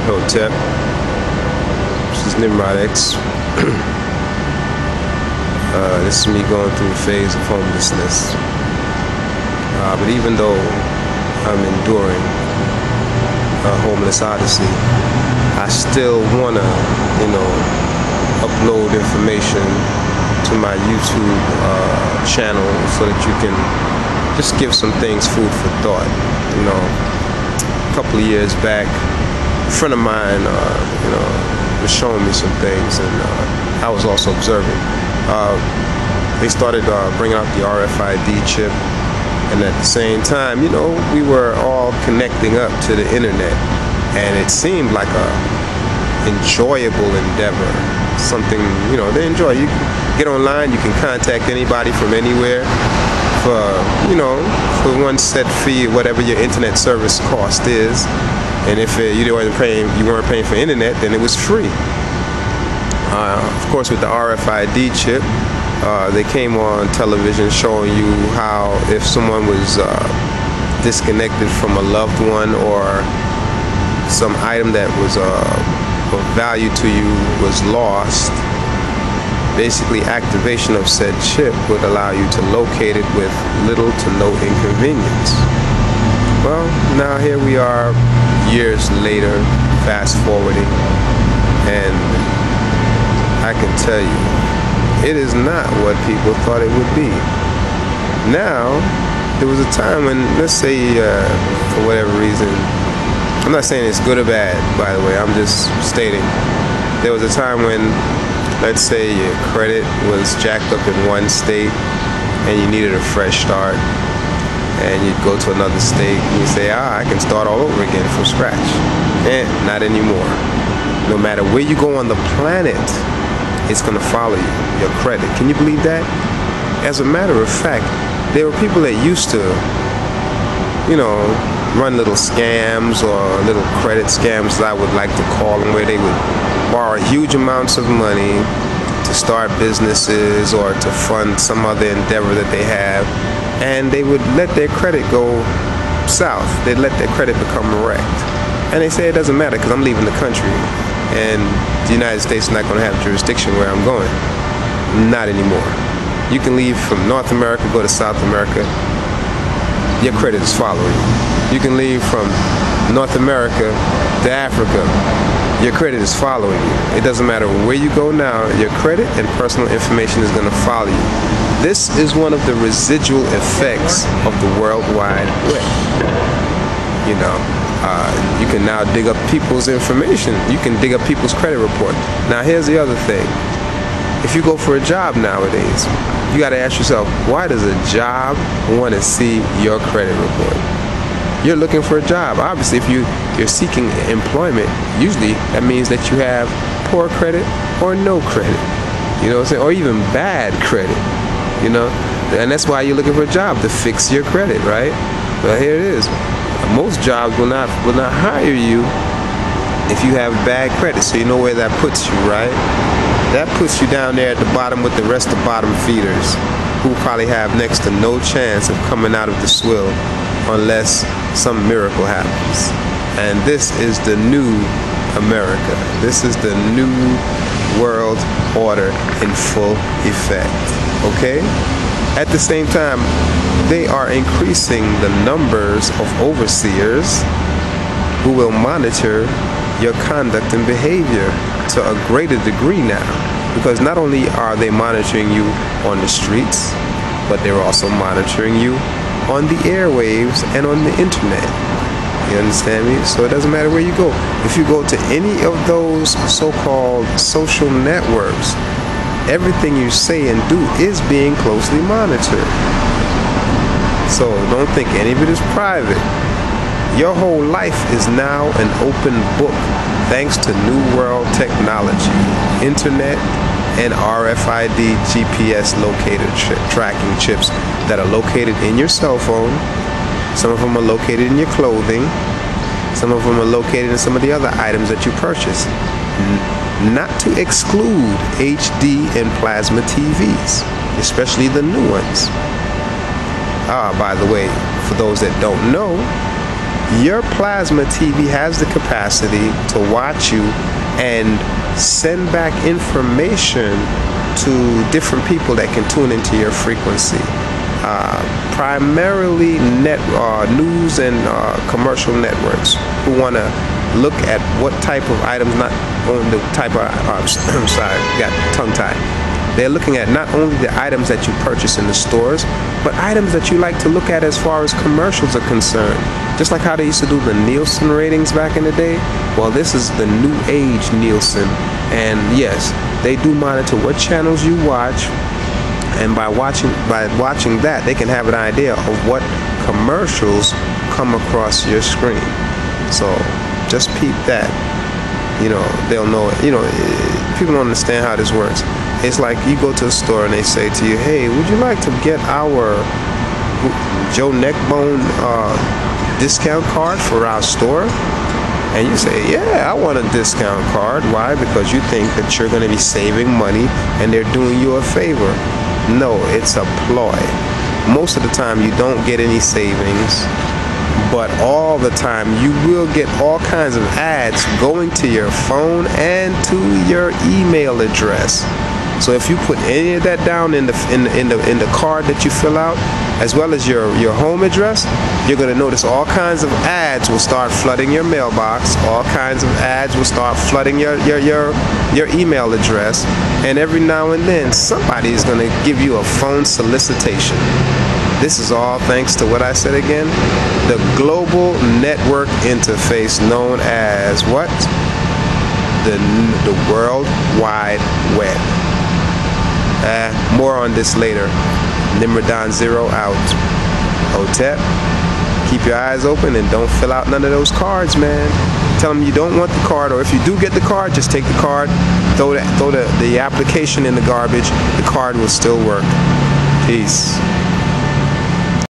Hotep. This is Nimrod X. This is me going through a phase of homelessness. But even though I'm enduring a homeless odyssey, I still want to, upload information to my YouTube channel so that you can just give some things food for thought. A couple of years back, a friend of mine, was showing me some things, and I was also observing. They started bringing out the RFID chip, and at the same time, we were all connecting up to the internet, and it seemed like a enjoyable endeavor. Something, they enjoy. You can get online, you can contact anybody from anywhere for, for one set fee, whatever your internet service cost is. And if you weren't paying for internet, then it was free. Of course, with the RFID chip, they came on television showing you how if someone was disconnected from a loved one, or some item that was of value to you was lost, basically activation of said chip would allow you to locate it with little to no inconvenience. Well, now here we are years later, fast forwarding, and I can tell you, it is not what people thought it would be. Now, there was a time when, let's say, for whatever reason, I'm not saying it's good or bad, by the way, I'm just stating, there was a time when, let's say, your credit was jacked up in one state and you needed a fresh start, and you'd go to another state and you say, I can start all over again from scratch. Not anymore. No matter where you go on the planet, it's going to follow you, your credit. Can you believe that? As a matter of fact, there were people that used to, run little scams, or little credit scams, as I would like to call them, where they would borrow huge amounts of money to start businesses or to fund some other endeavor that they have, and they would let their credit go south. They'd let their credit become wrecked. And they say it doesn't matter because I'm leaving the country, and the United States is not going to have jurisdiction where I'm going. Not anymore. You can leave from North America, go to South America, your credit is following you. You can leave from North America to Africa, your credit is following you. It doesn't matter where you go now, your credit and personal information is going to follow you. This is one of the residual effects of the World Wide Web. You can now dig up people's information. You can dig up people's credit report. Now here's the other thing. If you go for a job nowadays, you got to ask yourself, why does a job want to see your credit report? You're looking for a job. Obviously, if you're seeking employment, usually that means that you have poor credit or no credit. You know what I'm saying? Or even bad credit. And that's why you're looking for a job, to fix your credit, right? Well, here it is. Most jobs will not hire you if you have bad credit. So you know where that puts you, right? That puts you down there at the bottom with the rest of bottom feeders, who probably have next to no chance of coming out of the swill unless some miracle happens. And this is the new America. This is the new world order in full effect. Okay? At the same time, they are increasing the numbers of overseers who will monitor your conduct and behavior to a greater degree now, because not only are they monitoring you on the streets, but they're also monitoring you on the airwaves and on the internet. You understand me? So it doesn't matter where you go. If you go to any of those so-called social networks, everything you say and do is being closely monitored. So don't think any of it is private. Your whole life is now an open book, thanks to New World technology, internet, and RFID GPS locator tracking chips that are located in your cell phone. Some of them are located in your clothing. Some of them are located in some of the other items that you purchase. Not to exclude HD and plasma TVs, especially the new ones. By the way, for those that don't know, Your plasma TV has the capacity to watch you and send back information to different people that can tune into your frequency. Primarily news and commercial networks who want to look at what type of items, not on the type of, I'm sorry, got tongue-tied. They're looking at not only the items that you purchase in the stores, but items that you like to look at as far as commercials are concerned. Just like how they used to do the Nielsen ratings back in the day. Well, this is the new age Nielsen. And yes, they do monitor what channels you watch. And by watching that, they can have an idea of what commercials come across your screen. So just peep that. They'll know it. People don't understand how this works. It's like you go to a store and they say to you, hey, would you like to get our Joe Neckbone discount card for our store? And you say, yeah, I want a discount card. Why? Because you think that you're going to be saving money and they're doing you a favor. No, it's a ploy. Most of the time you don't get any savings, but all the time you will get all kinds of ads going to your phone and to your email address. So if you put any of that down in the card that you fill out, as well as your home address, you're going to notice all kinds of ads will start flooding your mailbox. All kinds of ads will start flooding your email address, and every now and then somebody is going to give you a phone solicitation. This is all thanks to what I said again, the global network interface known as what? The World Wide Web. More on this later. Nimrodon Zero out. Hotep, keep your eyes open and don't fill out none of those cards, man. Tell them you don't want the card, or if you do get the card, just take the card, throw the application in the garbage. The card will still work. Peace.